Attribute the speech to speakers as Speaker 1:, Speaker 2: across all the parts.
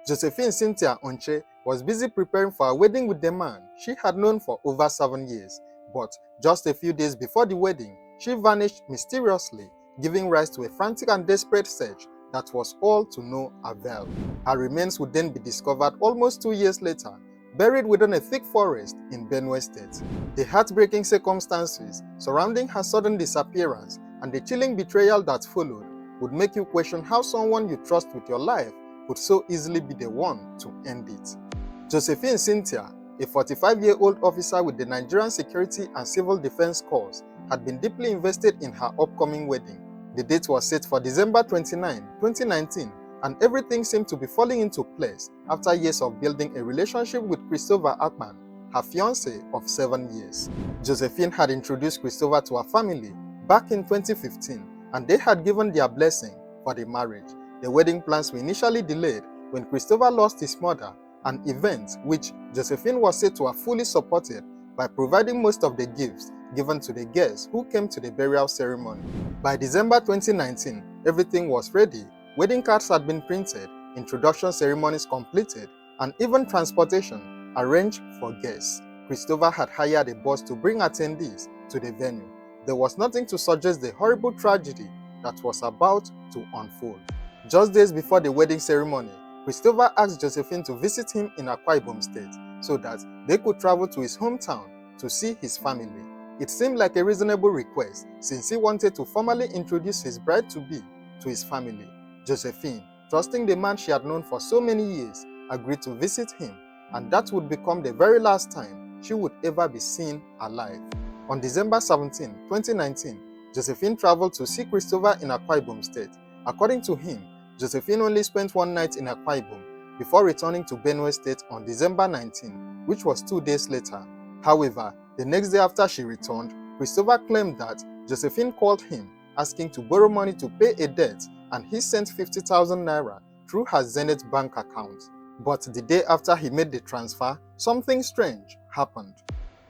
Speaker 1: Josephine Cynthia Onche was busy preparing for a wedding with the man she had known for over 7 years, but just a few days before the wedding, she vanished mysteriously, giving rise to a frantic and desperate search that was all to no avail. Her remains would then be discovered almost 2 years later, buried within a thick forest in Benue State. The heartbreaking circumstances surrounding her sudden disappearance and the chilling betrayal that followed would make you question how someone you trust with your life could so easily be the one to end it. Josephine Cynthia, a 45-year-old officer with the Nigerian Security and Civil Defense Corps, had been deeply invested in her upcoming wedding. The date was set for December 29, 2019, and everything seemed to be falling into place after years of building a relationship with Christopher Akpan, her fiancé of 7 years. Josephine had introduced Christopher to her family back in 2015, and they had given their blessing for the marriage. The wedding plans were initially delayed when Christopher lost his mother, an event which Josephine was said to have fully supported by providing most of the gifts given to the guests who came to the burial ceremony. By December 2019, everything was ready. Wedding cards had been printed, introduction ceremonies completed, and even transportation arranged for guests. Christopher had hired a bus to bring attendees to the venue. There was nothing to suggest the horrible tragedy that was about to unfold. Just days before the wedding ceremony, Christopher asked Josephine to visit him in Akwa Ibom State so that they could travel to his hometown to see his family. It seemed like a reasonable request since he wanted to formally introduce his bride-to-be to his family. Josephine, trusting the man she had known for so many years, agreed to visit him, and that would become the very last time she would ever be seen alive. On December 17, 2019, Josephine traveled to see Christopher in Akwa Ibom State. According to him, Josephine only spent one night in Akwa Ibom before returning to Benue State on December 19, which was 2 days later. However, the next day after she returned, Christopher claimed that Josephine called him asking to borrow money to pay a debt, and he sent 50,000 naira through her Zenith bank account. But the day after he made the transfer, something strange happened.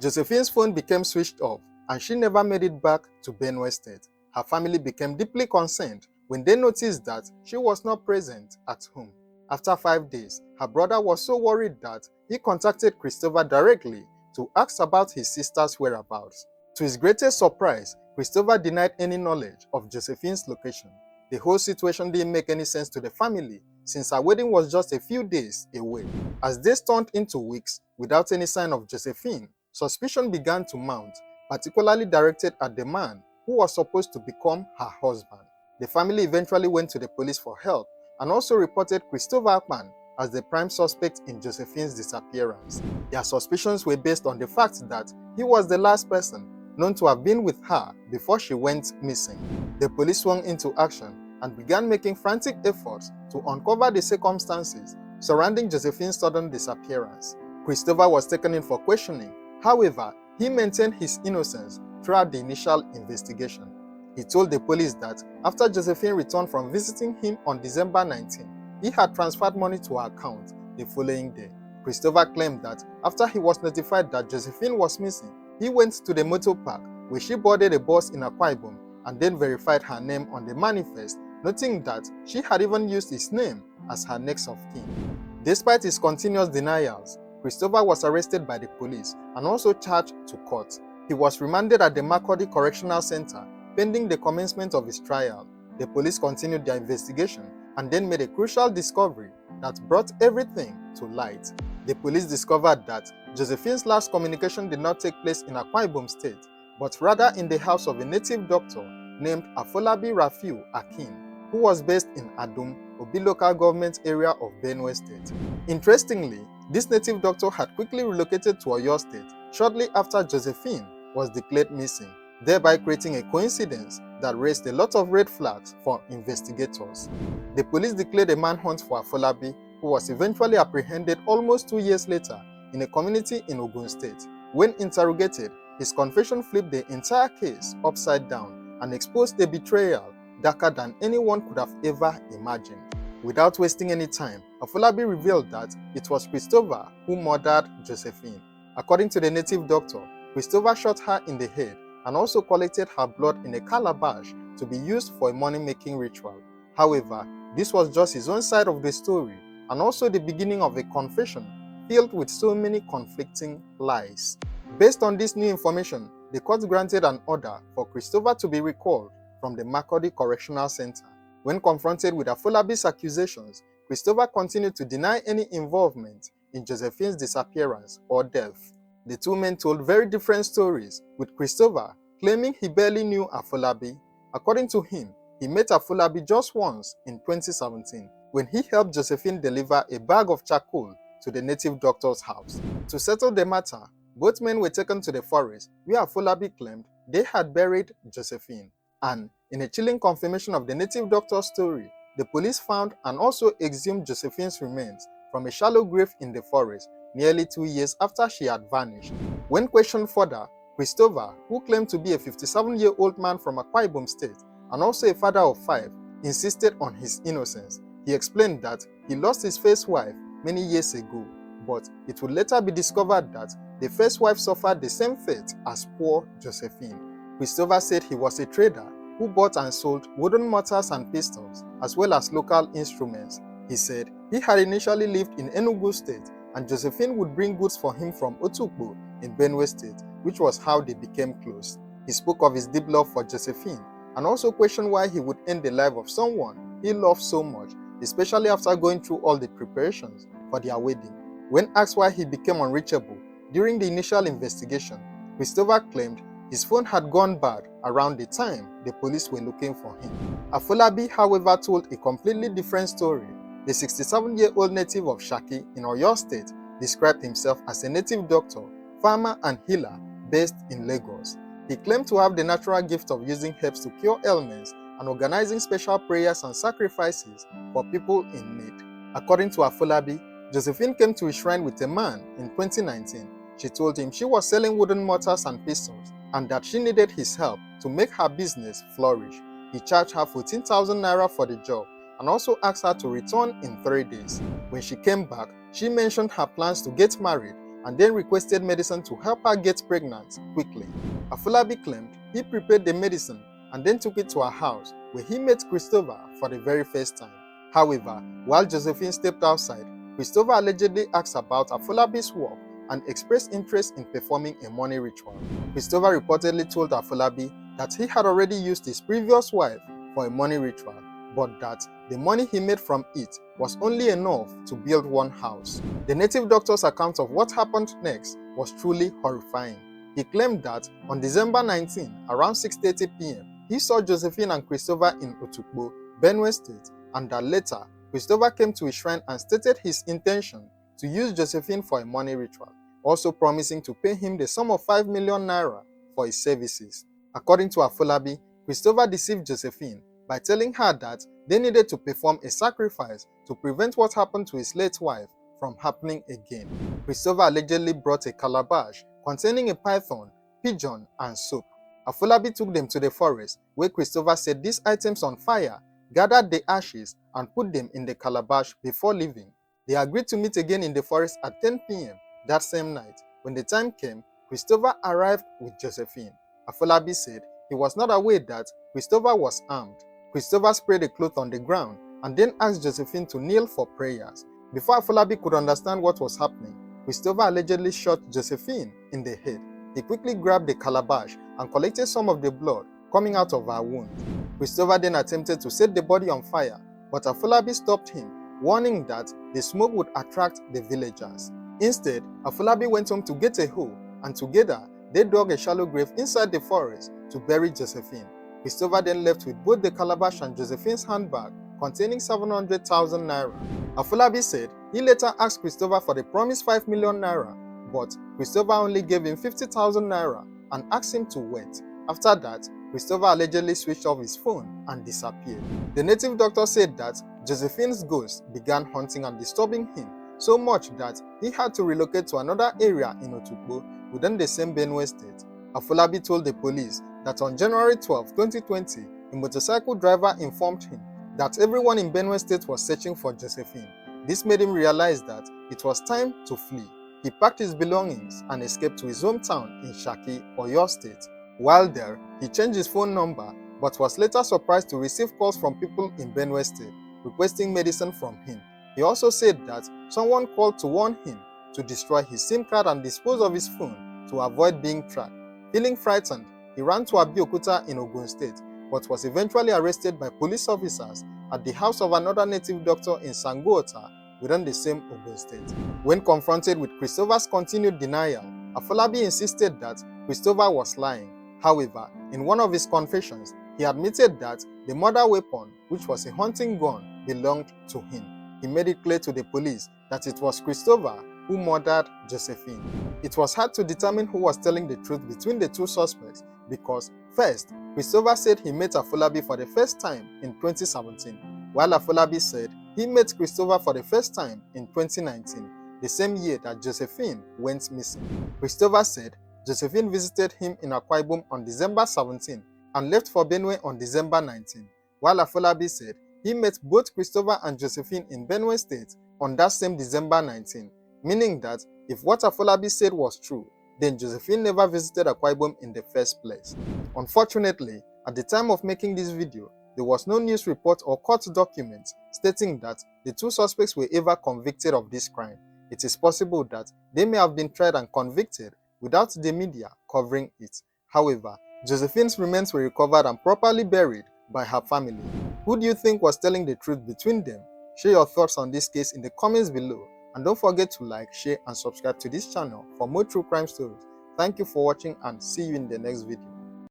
Speaker 1: Josephine's phone became switched off, and she never made it back to Benue State. Her family became deeply concerned when they noticed that she was not present at home. After 5 days, her brother was so worried that he contacted Christopher directly to ask about his sister's whereabouts. To his greatest surprise, Christopher denied any knowledge of Josephine's location. The whole situation didn't make any sense to the family since her wedding was just a few days away. As days turned into weeks without any sign of Josephine, suspicion began to mount, particularly directed at the man who was supposed to become her husband. The family eventually went to the police for help and also reported Christopher Akpan as the prime suspect in Josephine's disappearance. Their suspicions were based on the fact that he was the last person known to have been with her before she went missing. The police swung into action and began making frantic efforts to uncover the circumstances surrounding Josephine's sudden disappearance. Christopher was taken in for questioning. However, he maintained his innocence throughout the initial investigation. He told the police that after Josephine returned from visiting him on December 19, he had transferred money to her account the following day. Christopher claimed that after he was notified that Josephine was missing, he went to the motor park where she boarded a bus in Akwa Ibom and then verified her name on the manifest, noting that she had even used his name as her next of kin. Despite his continuous denials, Christopher was arrested by the police and also charged to court. He was remanded at the Makurdi Correctional Center pending the commencement of his trial. The police continued their investigation and then made a crucial discovery that brought everything to light. The police discovered that Josephine's last communication did not take place in Akwa Ibom State, but rather in the house of a native doctor named Afolabi Rafiu Akin, who was based in Adum, Obi local government area of Benue State. Interestingly, this native doctor had quickly relocated to Oyo State shortly after Josephine was declared missing, thereby creating a coincidence that raised a lot of red flags for investigators. The police declared a manhunt for Afolabi, who was eventually apprehended almost 2 years later in a community in Ogun State. When interrogated, his confession flipped the entire case upside down and exposed a betrayal darker than anyone could have ever imagined. Without wasting any time, Afolabi revealed that it was Christopher who murdered Josephine. According to the native doctor, Christopher shot her in the head and also collected her blood in a calabash to be used for a money-making ritual. However, this was just his own side of the story, and also the beginning of a confession filled with so many conflicting lies. Based on this new information, the court granted an order for Christopher to be recalled from the Makurdi Correctional Center. When confronted with Afolabi's accusations, Christopher continued to deny any involvement in Josephine's disappearance or death. The two men told very different stories, with Christopher claiming he barely knew Afolabi. According to him, he met Afolabi just once in 2017 when he helped Josephine deliver a bag of charcoal to the native doctor's house. To settle the matter, both men were taken to the forest where Afolabi claimed they had buried Josephine. And in a chilling confirmation of the native doctor's story, the police found and also exhumed Josephine's remains from a shallow grave in the forest nearly 2 years after she had vanished. When questioned further, Christopher, who claimed to be a 57-year-old man from Akwa Ibom State and also a father of 5, insisted on his innocence. He explained that he lost his first wife many years ago, but it would later be discovered that the first wife suffered the same fate as poor Josephine. Christopher said he was a trader who bought and sold wooden mortars and pistols, as well as local instruments. He said he had initially lived in Enugu State, and Josephine would bring goods for him from Otukbo in Benue State, which was how they became close. He spoke of his deep love for Josephine, and also questioned why he would end the life of someone he loved so much, especially after going through all the preparations for their wedding. When asked why he became unreachable during the initial investigation, Christopher claimed his phone had gone bad around the time the police were looking for him. Afolabi, however, told a completely different story. The 67-year-old native of Shaki in Oyo State described himself as a native doctor, farmer and healer based in Lagos. He claimed to have the natural gift of using herbs to cure ailments and organizing special prayers and sacrifices for people in need. According to Afolabi, Josephine came to his shrine with a man in 2019. She told him she was selling wooden mortars and pistols and that she needed his help to make her business flourish. He charged her 14,000 naira for the job and also asked her to return in 3 days. When she came back, she mentioned her plans to get married and then requested medicine to help her get pregnant quickly. Afolabi claimed he prepared the medicine and then took it to her house, where he met Christopher for the very first time. However, while Josephine stepped outside, Christopher allegedly asked about Afolabi's work and expressed interest in performing a money ritual. Christopher reportedly told Afolabi that he had already used his previous wife for a money ritual, but that the money he made from it was only enough to build one house. The native doctor's account of what happened next was truly horrifying. He claimed that on December 19, around 6:30 p.m., he saw Josephine and Christopher in Otukbo, Benue State, and that later, Christopher came to his shrine and stated his intention to use Josephine for a money ritual, also promising to pay him the sum of 5 million naira for his services. According to Afolabi, Christopher deceived Josephine by telling her that they needed to perform a sacrifice to prevent what happened to his late wife from happening again. Christopher allegedly brought a calabash containing a python, pigeon, and soap. Afolabi took them to the forest, where Christopher set these items on fire, gathered the ashes, and put them in the calabash before leaving. They agreed to meet again in the forest at 10 p.m. that same night. When the time came, Christopher arrived with Josephine. Afolabi said he was not aware that Christopher was armed. Christopher sprayed a cloth on the ground and then asked Josephine to kneel for prayers. Before Afolabi could understand what was happening, Christopher allegedly shot Josephine in the head. He quickly grabbed the calabash and collected some of the blood coming out of her wound. Christopher then attempted to set the body on fire, but Afolabi stopped him, warning that the smoke would attract the villagers. Instead, Afolabi went home to get a hoe, and together they dug a shallow grave inside the forest to bury Josephine. Christopher then left with both the calabash and Josephine's handbag containing 700,000 naira. Afolabi said he later asked Christopher for the promised 5 million naira, but Christopher only gave him 50,000 naira and asked him to wait. After that, Christopher allegedly switched off his phone and disappeared. The native doctor said that Josephine's ghost began haunting and disturbing him so much that he had to relocate to another area in Otukbo within the same Benue State. Afolabi told the police that on January 12, 2020, a motorcycle driver informed him that everyone in Benue State was searching for Josephine. This made him realize that it was time to flee. He packed his belongings and escaped to his hometown in Shaki, Oyo State. While there, he changed his phone number but was later surprised to receive calls from people in Benue State requesting medicine from him. He also said that someone called to warn him to destroy his SIM card and dispose of his phone to avoid being tracked. Feeling frightened, he ran to Abeokuta in Ogun State, but was eventually arrested by police officers at the house of another native doctor in Sango-Ota within the same Ogun State. When confronted with Christopher's continued denial, Afolabi insisted that Christopher was lying. However, in one of his confessions, he admitted that the murder weapon, which was a hunting gun, belonged to him. He made it clear to the police that it was Christopher who murdered Josephine. It was hard to determine who was telling the truth between the two suspects because, first, Christopher said he met Afolabi for the first time in 2017, while Afolabi said he met Christopher for the first time in 2019, the same year that Josephine went missing. Christopher said Josephine visited him in Akwa Ibom on December 17 and left for Benue on December 19, while Afolabi said he met both Christopher and Josephine in Benue State on that same December 19, meaning that if what Afolabi said was true, then Josephine never visited Akwa Ibom in the first place. Unfortunately, at the time of making this video, there was no news report or court document stating that the two suspects were ever convicted of this crime. It is possible that they may have been tried and convicted without the media covering it. However, Josephine's remains were recovered and properly buried by her family. Who do you think was telling the truth between them? Share your thoughts on this case in the comments below, and don't forget to like, share and subscribe to this channel for more true crime stories. Thank you for watching and see you in the next video.